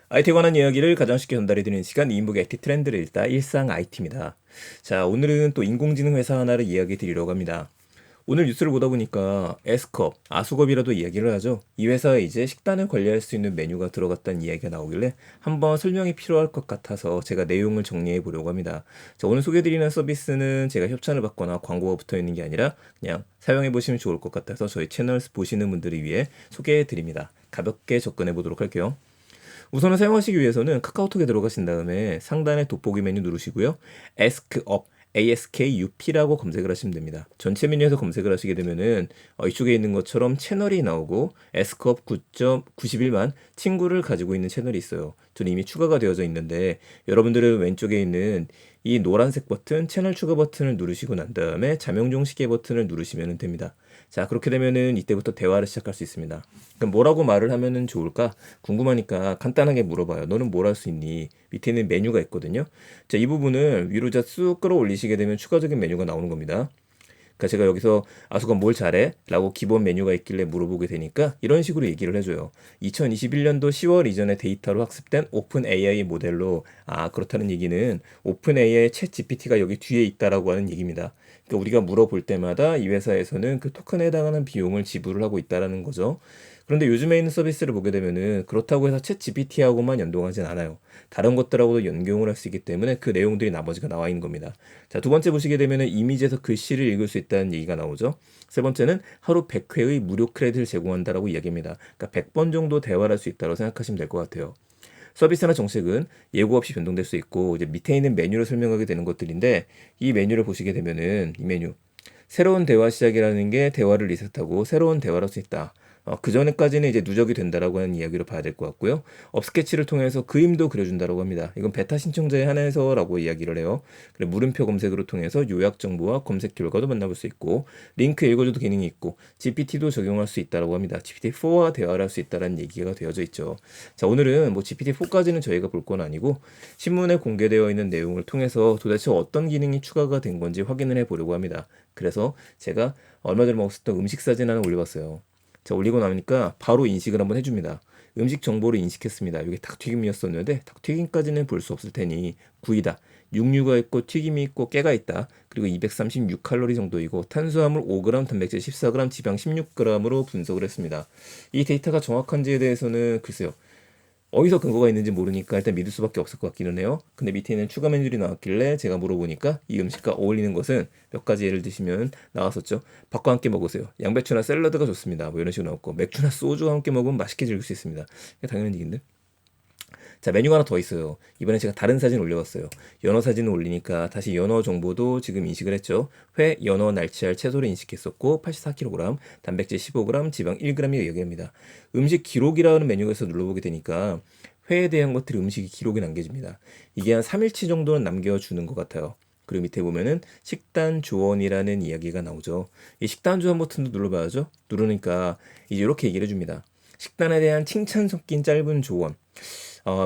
IT에 관한 이야기를 가장 쉽게 전달해드리는 시간 이인북 IT 트렌드를 읽다 일상 IT입니다. 자, 오늘은 또 인공지능 회사 하나를 이야기 드리려고 합니다. 오늘 뉴스를 보다 보니까 S컵, 아수겁이라도 이야기를 하죠. 이 회사에 이제 식단을 관리할 수 있는 메뉴가 들어갔다는 이야기가 나오길래 한번 설명이 필요할 것 같아서 제가 내용을 정리해 보려고 합니다. 자, 오늘 소개해드리는 서비스는 제가 협찬을 받거나 광고가 붙어 있는 게 아니라 그냥 사용해 보시면 좋을 것 같아서 저희 채널 보시는 분들을 위해 소개해 드립니다. 가볍게 접근해 보도록 할게요. 우선은 사용하시기 위해서는 카카오톡에 들어가신 다음에 상단에 돋보기 메뉴 누르시고요. AskUp, ASKUP라고 검색을 하시면 됩니다. 전체 메뉴에서 검색을 하시게 되면은 이쪽에 있는 것처럼 채널이 나오고 S컵 9.91만 친구를 가지고 있는 채널이 있어요. 저는 이미 추가가 되어져 있는데 여러분들은 왼쪽에 있는 이 노란색 버튼 채널 추가 버튼을 누르시고 난 다음에 자명종 시계 버튼을 누르시면 됩니다. 자, 그렇게 되면은 이때부터 대화를 시작할 수 있습니다. 그럼 뭐라고 말을 하면은 좋을까? 궁금하니까 간단하게 물어봐요. 너는 뭘 할 수 있니? 밑에 있는 메뉴가 있거든요. 자, 이 부분을 위로 쑥 끌어올리시게 되면 추가적인 메뉴가 나오는 겁니다. 그러니까 제가 여기서 아수가 뭘 잘해? 라고 기본 메뉴가 있길래 물어보게 되니까 이런 식으로 얘기를 해줘요. 2021년도 10월 이전에 데이터로 학습된 오픈 AI 모델로 그렇다는 얘기는 오픈 AI 챗 GPT가 여기 뒤에 있다라고 하는 얘기입니다. 그러니까 우리가 물어볼 때마다 이 회사에서는 그 토큰에 해당하는 비용을 지불을 하고 있다라는 거죠. 그런데 요즘에 있는 서비스를 보게 되면은 그렇다고 해서 챗 GPT하고만 연동하진 않아요. 다른 것들하고도 연동을 할 수 있기 때문에 그 내용들이 나머지가 나와 있는 겁니다. 자, 두 번째 보시게 되면은 이미지에서 글씨를 읽을 수 있다는 얘기가 나오죠. 세 번째는 하루 100회의 무료 크레딧을 제공한다라고 이야기합니다. 그러니까 100번 정도 대화를 할 수 있다고 생각하시면 될 것 같아요. 서비스나 정책은 예고 없이 변동될 수 있고 이제 밑에 있는 메뉴를 설명하게 되는 것들인데 이 메뉴를 보시게 되면은 이 메뉴 새로운 대화 시작이라는 게 대화를 리셋하고 새로운 대화를 할 수 있다. 그 전까지는 이제 누적이 된다라고 하는 이야기로 봐야 될 것 같고요. 업스케치를 통해서 그림도 그려준다라고 합니다. 이건 베타 신청자에 한해서라고 이야기를 해요. 그리고 물음표 검색으로 통해서 요약 정보와 검색 결과도 만나볼 수 있고 링크 읽어줘도 기능이 있고 GPT도 적용할 수 있다라고 합니다. GPT-4와 대화를 할 수 있다라는 얘기가 되어져 있죠. 자, 오늘은 뭐 GPT-4까지는 저희가 볼 건 아니고 신문에 공개되어 있는 내용을 통해서 도대체 어떤 기능이 추가가 된 건지 확인을 해보려고 합니다. 그래서 제가 얼마 전에 먹었던 음식 사진 하나 올려봤어요. 자, 올리고 나니까 바로 인식을 한번 해줍니다. 음식 정보를 인식했습니다. 이게 닭튀김이었었는데 닭튀김까지는 볼 수 없을 테니 구이다. 육류가 있고 튀김이 있고 깨가 있다. 그리고 236칼로리 정도이고 탄수화물 5g, 단백질 14g, 지방 16g으로 분석을 했습니다. 이 데이터가 정확한지에 대해서는 글쎄요. 어디서 근거가 있는지 모르니까 일단 믿을 수밖에 없을 것 같기는 해요. 근데 밑에 있는 추가 메뉴들이 나왔길래 제가 물어보니까 이 음식과 어울리는 것은 몇 가지 예를 드시면 나왔었죠. 밥과 함께 먹으세요. 양배추나 샐러드가 좋습니다. 뭐 이런 식으로 나왔고 맥주나 소주와 함께 먹으면 맛있게 즐길 수 있습니다. 이게 당연한 얘기인데. 자, 메뉴가 하나 더 있어요. 이번에 제가 다른 사진 올려봤어요. 연어 사진을 올리니까 다시 연어 정보도 지금 인식을 했죠. 회, 연어, 날치알, 채소를 인식했었고 84kg, 단백질 15g, 지방 1g이 여기입니다. 음식 기록이라는 메뉴에서 눌러보게 되니까 회에 대한 것들이 음식이 기록이 남겨집니다. 이게 한 3일치 정도는 남겨주는 것 같아요. 그리고 밑에 보면은 식단 조언이라는 이야기가 나오죠. 이 식단 조언 버튼도 눌러봐야죠. 누르니까 이제 이렇게 얘기를 해줍니다. 식단에 대한 칭찬 섞인 짧은 조언.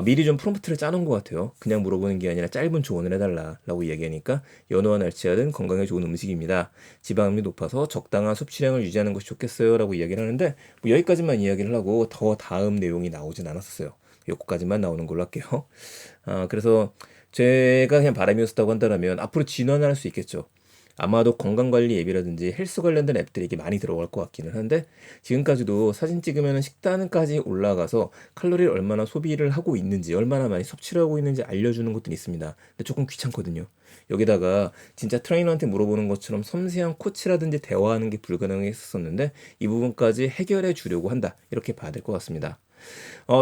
미리 좀 프롬프트를 짜놓은 것 같아요. 그냥 물어보는 게 아니라 짧은 조언을 해달라라고 이야기하니까 연어와 날치알은 건강에 좋은 음식입니다. 지방이 높아서 적당한 섭취량을 유지하는 것이 좋겠어요라고 이야기를 하는데 뭐 여기까지만 이야기를 하고 더 다음 내용이 나오진 않았었어요. 요거까지만 나오는 걸로 할게요. 그래서 제가 그냥 바람이었다고 한다면 앞으로 진화를 할 수 있겠죠. 아마도 건강관리 앱이라든지 헬스 관련된 앱들이 이게 많이 들어갈 것 같기는 한데 지금까지도 사진 찍으면 식단까지 올라가서 칼로리를 얼마나 소비를 하고 있는지 얼마나 많이 섭취를 하고 있는지 알려주는 것도 있습니다. 근데 조금 귀찮거든요. 여기다가 진짜 트레이너한테 물어보는 것처럼 섬세한 코치라든지 대화하는 게 불가능했었는데 이 부분까지 해결해 주려고 한다. 이렇게 봐야 될 것 같습니다.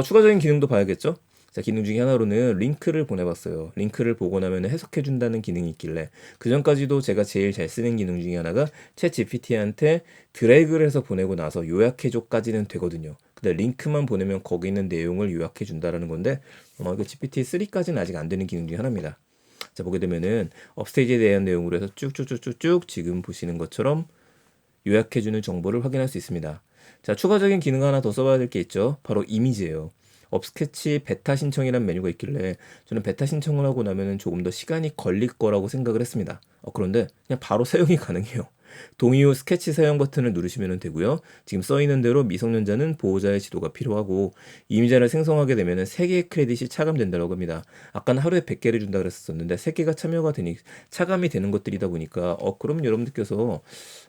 추가적인 기능도 봐야겠죠? 자, 기능 중에 하나로는 링크를 보내봤어요. 링크를 보고 나면 해석해준다는 기능이 있길래 그 전까지도 제가 제일 잘 쓰는 기능 중에 하나가 챗 GPT한테 드래그를 해서 보내고 나서 요약해줘까지는 되거든요. 근데 링크만 보내면 거기 있는 내용을 요약해준다라는 건데 이거 GPT-3까지는 아직 안 되는 기능 중에 하나입니다. 자, 보게 되면은 업스테이지에 대한 내용으로 해서 쭉쭉쭉쭉쭉 지금 보시는 것처럼 요약해주는 정보를 확인할 수 있습니다. 자, 추가적인 기능 하나 더 써봐야 될 게 있죠. 바로 이미지예요. 업스케치 베타 신청이라는 메뉴가 있길래 저는 베타 신청을 하고 나면은 조금 더 시간이 걸릴 거라고 생각을 했습니다. 그런데 그냥 바로 사용이 가능해요. 동의 후 스케치 사용 버튼을 누르시면 되고요. 지금 써 있는 대로 미성년자는 보호자의 지도가 필요하고 이미자를 생성하게 되면 3개의 크레딧이 차감된다고 합니다. 아까는 하루에 100개를 준다 그랬었는데 3개가 참여가 되니 차감이 되는 것들이다 보니까 그럼 여러분들께서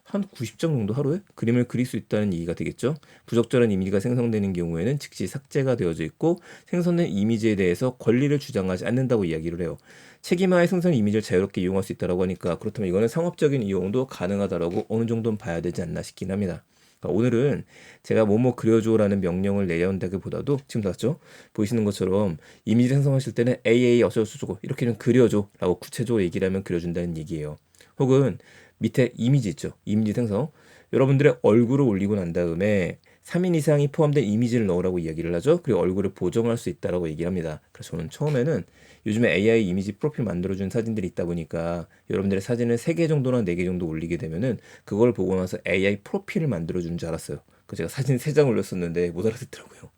한 90장 정도 하루에 그림을 그릴 수 있다는 얘기가 되겠죠. 부적절한 이미지가 생성되는 경우에는 즉시 삭제가 되어져 있고 생성된 이미지에 대해서 권리를 주장하지 않는다고 이야기를 해요. 책임하에 생성 이미지를 자유롭게 이용할 수 있다고 하니까 그렇다면 이거는 상업적인 이용도 가능하다라고 어느 정도는 봐야 되지 않나 싶긴 합니다. 그러니까 오늘은 제가 뭐뭐 그려줘라는 명령을 내야 한다기보다도 지금 봤죠? 보이시는 것처럼 이미지 생성하실 때는 AA 어쩌고저쩌고 이렇게 좀 그려줘라고 구체적으로 얘기를 하면 그려준다는 얘기예요. 혹은 밑에 이미지 있죠? 이미지 생성. 여러분들의 얼굴을 올리고 난 다음에 3인 이상이 포함된 이미지를 넣으라고 이야기를 하죠. 그리고 얼굴을 보정할 수 있다라고 얘기를 합니다. 그래서 저는 처음에는 요즘에 AI 이미지 프로필 만들어준 사진들이 있다 보니까 여러분들의 사진을 3개 정도나 4개 정도 올리게 되면은 그걸 보고 나서 AI 프로필을 만들어주는 줄 알았어요. 그 제가 사진 3장 올렸었는데 못 알아듣더라고요.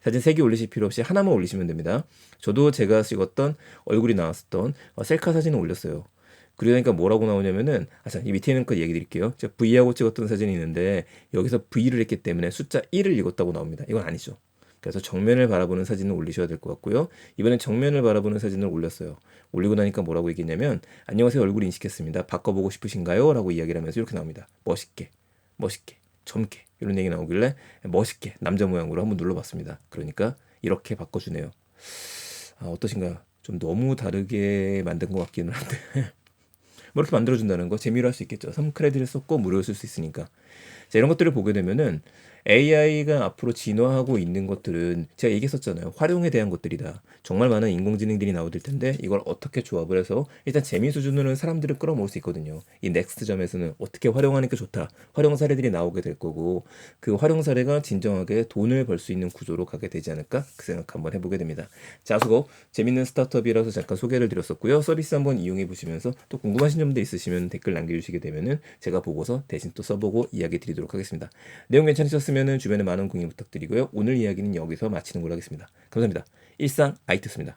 사진 3개 올리실 필요 없이 하나만 올리시면 됩니다. 저도 제가 찍었던 얼굴이 나왔었던 셀카 사진을 올렸어요. 그러니까 뭐라고 나오냐면은 자, 이 밑에 있는 거 얘기 드릴게요. 제가 V하고 찍었던 사진이 있는데 여기서 V를 했기 때문에 숫자 1을 읽었다고 나옵니다. 이건 아니죠. 그래서 정면을 바라보는 사진을 올리셔야 될 것 같고요. 이번엔 정면을 바라보는 사진을 올렸어요. 올리고 나니까 뭐라고 얘기했냐면 안녕하세요, 얼굴 인식했습니다. 바꿔보고 싶으신가요? 라고 이야기를 하면서 이렇게 나옵니다. 멋있게, 멋있게, 젊게 이런 얘기 나오길래 멋있게 남자 모양으로 한번 눌러봤습니다. 그러니까 이렇게 바꿔주네요. 어떠신가요? 좀 너무 다르게 만든 것 같기는 한데 뭐 이렇게 만들어준다는 거 재미로 할 수 있겠죠. 3크레딧을 썼고 무료로 쓸 수 있으니까. 자, 이런 것들을 보게 되면은 AI가 앞으로 진화하고 있는 것들은 제가 얘기했었잖아요. 활용에 대한 것들이다. 정말 많은 인공지능들이 나오실 텐데 이걸 어떻게 조합을 해서 일단 재미 수준으로는 사람들을 끌어모을 수 있거든요. 이 넥스트점에서는 어떻게 활용하니까 좋다. 활용 사례들이 나오게 될 거고 그 활용 사례가 진정하게 돈을 벌 수 있는 구조로 가게 되지 않을까? 그 생각 한번 해보게 됩니다. 자, 수고. 재밌는 스타트업이라서 잠깐 소개를 드렸었고요. 서비스 한번 이용해 보시면서 또 궁금하신 점도 있으시면 댓글 남겨주시게 되면은 제가 보고서 대신 또 써보고 이야기 드리도록 하겠습니다. 내용 괜찮으셨으면 주변에 많은 공유 부탁드리고요. 오늘 이야기는 여기서 마치는 걸로 하겠습니다. 감사합니다. 일상 아이트였습니다.